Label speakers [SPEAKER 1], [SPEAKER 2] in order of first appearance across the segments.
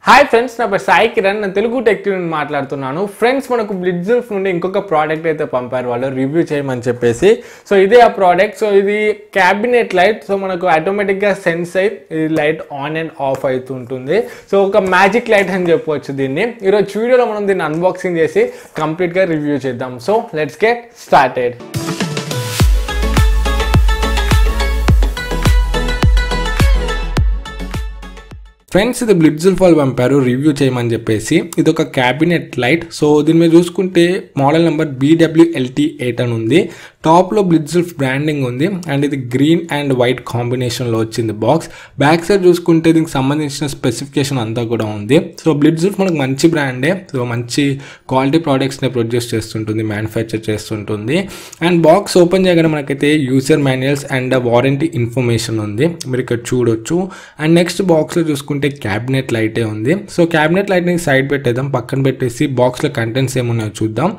[SPEAKER 1] Hi friends, నా పేరు సాయి కిరణ్. నేను తెలుగు టెక్ నుండి మాట్లాడుతున్నాను. ఫ్రెండ్స్, మనకు బ్లిట్జుల్ఫ్ నుండి ఇంకొక ప్రోడక్ట్ అయితే పంపారు వాళ్ళు రివ్యూ చేయమని చెప్పేసి. సో ఇదే ఆ ప్రోడక్ట్. సో ఇది క్యాబినెట్ లైట్. సో మనకు ఆటోమేటిక్గా సెన్స్ అయి ఈ లైట్ ఆన్ అండ్ ఆఫ్ అవుతుంటుంది. సో ఒక మ్యాజిక్ లైట్ అని చెప్పవచ్చు దీన్ని. ఈరోజు వీడియోలో మనం దీన్ని అన్బాక్సింగ్ చేసి కంప్లీట్గా రివ్యూ చేద్దాం. So let's get started. Friends, ఇది బ్లిట్జుల్ఫ్ వాళ్ళు పంపారు రివ్యూ చేయమని చెప్పేసి. ఇది ఒక క్యాబినెట్ లైట్. సో దీని మీద చూసుకుంటే మోడల్ నెంబర్ BWLT8 అని ఉంది. టాప్లో బ్లిట్జుల్ఫ్ బ్రాండింగ్ ఉంది అండ్ ఇది గ్రీన్ అండ్ వైట్ కాంబినేషన్లో వచ్చింది బాక్స్. బ్యాక్ సైడ్ చూసుకుంటే దీనికి సంబంధించిన స్పెసిఫికేషన్ అంతా కూడా ఉంది. సో బ్లిట్జుల్ఫ్ మనకు మంచి బ్రాండే. సో మంచి క్వాలిటీ ప్రోడక్ట్స్ని ప్రొడ్యూస్ చేస్తుంటుంది, మ్యానుఫ్యాక్చర్ చేస్తుంటుంది. అండ్ బాక్స్ ఓపెన్ చేయగానే మనకైతే user manuals and warranty information ఉంది, మీరు ఇక్కడ చూడొచ్చు. అండ్ నెక్స్ట్ బాక్స్లో చూసుకుంటే క్యాబినెట్ లైటే ఉంది. సో క్యాబినెట్ లైట్ని సైడ్ పెట్టేద్దాం, పక్కన పెట్టేసి బాక్స్లో కంటెంట్స్ ఏమున్నాయో చూద్దాం.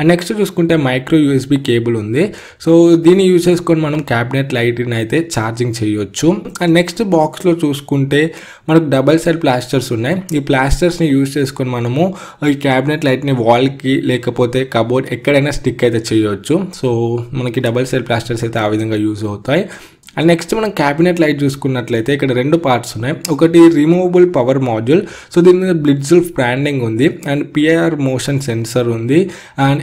[SPEAKER 1] అండ్ నెక్స్ట్ చూసుకుంటే మైక్రో USB కేబుల్ ఉంది. సో దీన్ని యూజ్ చేసుకొని మనం క్యాబినెట్ లైట్ని అయితే ఛార్జింగ్ చేయొచ్చు. అండ్ నెక్స్ట్ బాక్స్లో చూసుకుంటే మనకు డబల్ సైడ్ ప్లాస్టర్స్ ఉన్నాయి. ఈ ప్లాస్టర్స్ని యూజ్ చేసుకొని మనము ఈ క్యాబినెట్ లైట్ని వాల్కి లేకపోతే కబోర్డ్ ఎక్కడైనా స్టిక్ అయితే చేయొచ్చు. సో మనకి డబల్ సైడ్ ప్లాస్టర్స్ అయితే ఆ విధంగా యూజ్ అవుతాయి. అండ్ నెక్స్ట్ మనం క్యాబినెట్ లైట్ చూసుకున్నట్లయితే ఇక్కడ రెండు పార్ట్స్ ఉన్నాయి. ఒకటి రిమూవబుల్ పవర్ మాడ్యూల్. సో దీని మీద బ్లిట్జుల్ఫ్ బ్రాండింగ్ ఉంది అండ్ PIR మోషన్ సెన్సర్ ఉంది అండ్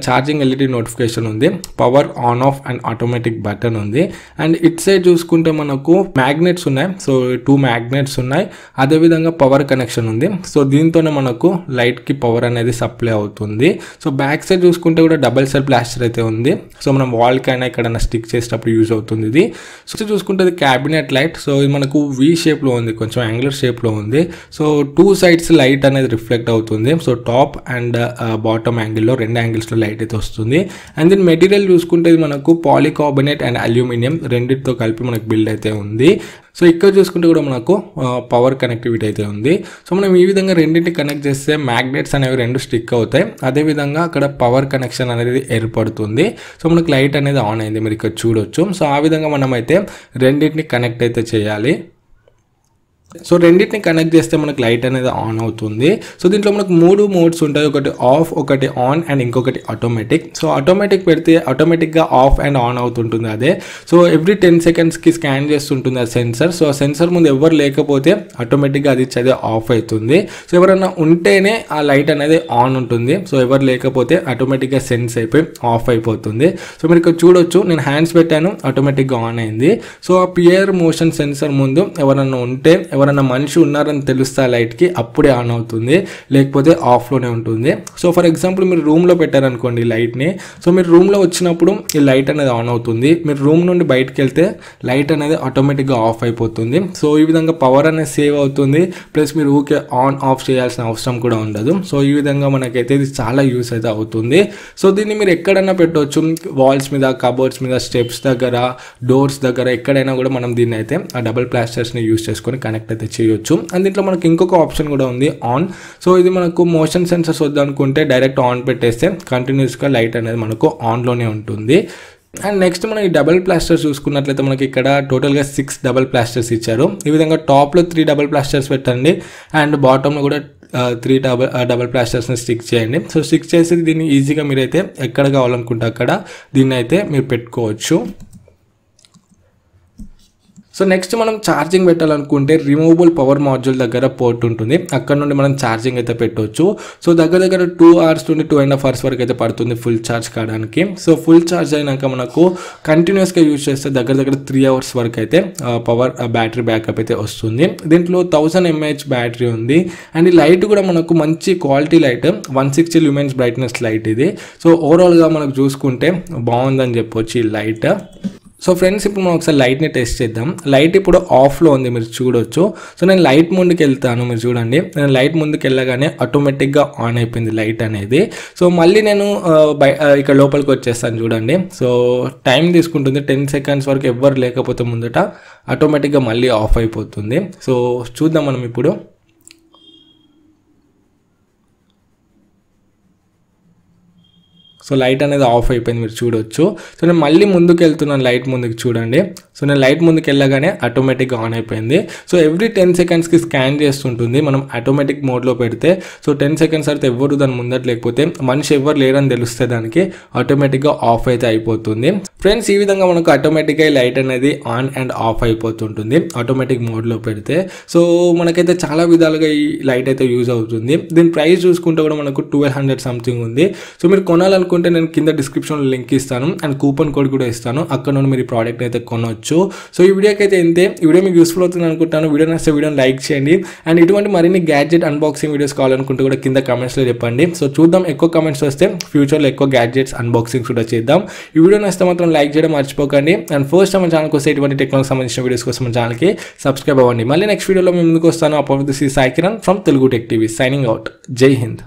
[SPEAKER 1] ఛార్జింగ్ LED నోటిఫికేషన్ ఉంది, power on off and automatic button ఉంది. అండ్ ఇట్ సైడ్ చూసుకుంటే మనకు మ్యాగ్నెట్స్ ఉన్నాయి. సో 2 మ్యాగ్నెట్స్ ఉన్నాయి. అదేవిధంగా పవర్ కనెక్షన్ ఉంది. సో దీంతోనే మనకు లైట్కి పవర్ అనేది సప్లై అవుతుంది. సో బ్యాక్ సైడ్ చూసుకుంటే కూడా డబల్ సైడ్ ప్లాస్టర్ అయితే ఉంది. సో మనం వాల్కి అయినా ఎక్కడైనా స్టిక్ చేసేటప్పుడు యూజ్ అవుతుంది ఇది. సో చూసుకుంటే క్యాబినెట్ లైట్. సో ఇది మనకు V షేప్లో ఉంది, కొంచెం యాంగులర్ షేప్లో ఉంది. సో 2 సైడ్స్ లైట్ అనేది రిఫ్లెక్ట్ అవుతుంది. సో టాప్ అండ్ బాటమ్ యాంగిల్లో 2 యాంగిల్స్లో లైట్ అయితే వస్తుంది. అండ్ దీని మెటీరియల్ చూసుకుంటే ఇది మనకు పాలికార్బోనేట్ అండ్ అల్యూమినియం రెండింటితో కలిపి మనకు బిల్డ్ అయితే ఉంది. సో ఇక్కడ చూసుకుంటే కూడా మనకు పవర్ కనెక్టివిటీ అయితే ఉంది. సో మనం ఈ విధంగా రెండింటిని కనెక్ట్ చేస్తే మ్యాగ్నెట్స్ అనేవి 2 స్టిక్ అవుతాయి. అదేవిధంగా అక్కడ పవర్ కనెక్షన్ అనేది ఏర్పడుతుంది. సో మనకు లైట్ అనేది ఆన్ అయింది, మీరు ఇక్కడ చూడొచ్చు. సో ఆ విధంగా మనం అయితే రెండింటిని కనెక్ట్ అయితే చేయాలి. సో రెండింటిని కనెక్ట్ చేస్తే మనకు లైట్ అనేది ఆన్ అవుతుంది. సో దీంట్లో మనకు 3 మోడ్స్ ఉంటాయి, ఒకటి ఆఫ్, ఒకటి ఆన్ అండ్ ఇంకొకటి ఆటోమేటిక్. సో ఆటోమేటిక్ పెడితే ఆటోమేటిక్గా ఆఫ్ అండ్ ఆన్ అవుతుంటుంది అదే. సో ఎవ్రీ 10 సెకండ్స్కి స్కాన్ చేస్తుంటుంది ఆ సెన్సర్. సో ఆ సెన్సర్ ముందు ఎవరు లేకపోతే ఆటోమేటిక్గా అది ఆఫ్ అవుతుంది. సో ఎవరైనా ఉంటేనే ఆ లైట్ అనేది ఆన్ ఉంటుంది. సో ఎవరు లేకపోతే ఆటోమేటిక్గా సెన్స్ అయిపోయి ఆఫ్ అయిపోతుంది. సో మీరు ఇక్కడ చూడొచ్చు, నేను హ్యాండ్స్ పెట్టాను, ఆటోమేటిక్గా ఆన్ అయింది. సో ఆ PIR మోషన్ సెన్సర్ ముందు ఎవరైనా ఉంటే, ఎవరైనా మనిషి ఉన్నారని తెలుస్తే ఆ లైట్కి అప్పుడే ఆన్ అవుతుంది, లేకపోతే ఆఫ్లోనే ఉంటుంది. సో ఫర్ ఎగ్జాంపుల్ మీరు రూమ్లో పెట్టారనుకోండి ఈ లైట్ని. సో మీరు రూమ్లో వచ్చినప్పుడు ఈ లైట్ అనేది ఆన్ అవుతుంది. మీరు రూమ్ నుండి బయటకు వెళ్తే లైట్ అనేది ఆటోమేటిక్గా ఆఫ్ అయిపోతుంది. సో ఈ విధంగా పవర్ అనేది సేవ్ అవుతుంది, ప్లస్ మీరు ఊకే ఆన్ ఆఫ్ చేయాల్సిన అవసరం కూడా ఉండదు. సో ఈ విధంగా మనకైతే ఇది చాలా యూస్ అయితే అవుతుంది. సో దీన్ని మీరు ఎక్కడైనా పెట్టవచ్చు, వాల్స్ మీద, కబోర్డ్స్ మీద, స్టెప్స్ దగ్గర, డోర్స్ దగ్గర, ఎక్కడైనా కూడా మనం దీన్ని అయితే ఆ డబుల్ ప్లాస్టర్స్ని యూస్ చేసుకొని కనెక్ట్ అయితే చేయొచ్చు. అండ్ దీంట్లో మనకి ఇంకొక ఆప్షన్ కూడా ఉంది, ఆన్. సో ఇది మనకు మోషన్ సెన్సర్స్ వద్దనుకుంటే డైరెక్ట్ ఆన్ పెట్టేస్తే కంటిన్యూస్గా లైట్ అనేది మనకు ఆన్లోనే ఉంటుంది. అండ్ నెక్స్ట్ మనం ఈ డబల్ ప్లాస్టర్స్ చూసుకున్నట్లయితే మనకి ఇక్కడ టోటల్గా 6 డబల్ ప్లాస్టర్స్ ఇచ్చారు. ఈ విధంగా టాప్లో 3 డబల్ ప్లాస్టర్స్ పెట్టండి అండ్ బాటంలో కూడా 3 డబల్ ప్లాస్టర్స్ని స్టిక్ చేయండి. సో స్టిక్ చేసి దీన్ని ఈజీగా మీరైతే ఎక్కడ కావాలనుకుంటే అక్కడ దీన్ని అయితే మీరు పెట్టుకోవచ్చు. సో నెక్స్ట్ మనం ఛార్జింగ్ పెట్టాలనుకుంటే రిమూవబుల్ పవర్ మాడ్యూల్ దగ్గర పోర్ట్ ఉంటుంది, అక్కడ నుండి మనం ఛార్జింగ్ అయితే పెట్టవచ్చు. సో దగ్గర 2 hours నుండి 2.5 hours వరకు అయితే పడుతుంది ఫుల్ ఛార్జ్ కావడానికి. సో ఫుల్ ఛార్జ్ అయినాక మనకు కంటిన్యూస్గా యూజ్ చేస్తే దగ్గర 3 hours వరకు అయితే పవర్ బ్యాటరీ బ్యాకప్ అయితే వస్తుంది. దీంట్లో 1000 mAh బ్యాటరీ ఉంది. అండ్ ఈ లైట్ కూడా మనకు మంచి quality light, 160 lumens brightness light ఇది. సో ఓవరాల్గా మనకు చూసుకుంటే బాగుందని చెప్పొచ్చు ఈ లైట్. సో ఫ్రెండ్స్, ఇప్పుడు మనం ఒకసారి లైట్ని టెస్ట్ చేద్దాం. లైట్ ఇప్పుడు ఆఫ్లో ఉంది, మీరు చూడొచ్చు. సో నేను లైట్ ముందుకు వెళ్తాను, మీరు చూడండి. నేను లైట్ ముందుకు వెళ్ళగానే ఆటోమేటిక్గా ఆన్ అయిపోయింది లైట్ అనేది. సో మళ్ళీ నేను ఇక్కడ లోపలికి వచ్చేస్తాను, చూడండి. సో టైం తీసుకుంటుంది 10 seconds వరకు, ఎవ్వరు లేకపోతే ముందట ఆటోమేటిక్గా మళ్ళీ ఆఫ్ అయిపోతుంది. సో చూద్దాం మనం ఇప్పుడు. సో లైట్ అనేది ఆఫ్ అయిపోయింది, మీరు చూడొచ్చు. సో నేను మళ్ళీ ముందుకు వెళ్తున్నాను, లైట్ ముందుకు చూడండి. సో నేను లైట్ ముందుకు వెళ్ళగానే ఆటోమేటిక్గా ఆన్ అయిపోయింది. సో ఎవ్రీ 10 సెకండ్స్కి స్కాన్ చేస్తుంటుంది మనం ఆటోమేటిక్ మోడ్లో పెడితే. సో 10 సెకండ్స్ అయితే ఎవరు దాని ముందట లేకపోతే మనిషి ఎవరు లేరని తెలిస్తే దానికి ఆటోమేటిక్గా ఆఫ్ అయితే అయిపోతుంది. ఫ్రెండ్స్, ఈ విధంగా మనకు ఆటోమేటిక్గా లైట్ అనేది ఆన్ అండ్ ఆఫ్ అయిపోతుంటుంది ఆటోమేటిక్ మోడ్లో పెడితే. సో మనకైతే చాలా విధాలుగా ఈ లైట్ అయితే యూజ్ అవుతుంది. దీని ప్రైస్ చూసుకుంటే కూడా మనకు 1200 సంథింగ్ ఉంది. సో మీరు కొనాలనుకుంటే నేను కింద డిస్క్రిప్షన్లో లింక్ ఇస్తాను అండ్ కూపన్ కోడ్ కూడా ఇస్తాను, అక్కడ నుండి మీరు ఈ ప్రోడక్ట్ అయితే కొనవచ్చు. సో ఈ వీడియోకి అయితే ఇంతే. ఈ వీడియో మీకు యూస్ఫుల్ అవుతుంది అనుకుంటాను. వీడియో నచ్చితే వీడియోని లైక్ చేయండి అండ్ ఇటువంటి మరిన్ని గ్యాడ్జెట్ అన్బాక్సింగ్ వీడియోస్ కావాలనుకుంటే కూడా కింద కామెంట్స్లో చెప్పండి. సో చూద్దాం, ఎక్కువ కామెంట్స్ వస్తే ఫ్యూచర్లో ఎక్కువ గ్యాడ్జెట్స్ అన్బాక్సింగ్స్ కూడా చేద్దాం. ఈ వీడియో నచ్చితే మాత్రం లైక్ చేయడం మర్చిపోకండి అండ్ ఫస్ట్ మన ఛానల్కి వస్తే ఇటువంటి టెక్నాలజీ సంబంధించిన వీడియోస్ కోసం మన ఛానల్కి సబ్స్క్రైబ్ అవ్వండి. మళ్ళీ నెక్స్ట్ వీడియోలో మేము ముందుకు వస్తాను. అప్పుడు this is Sai Kiran from Telugu tech TV signing out. జై హింద్.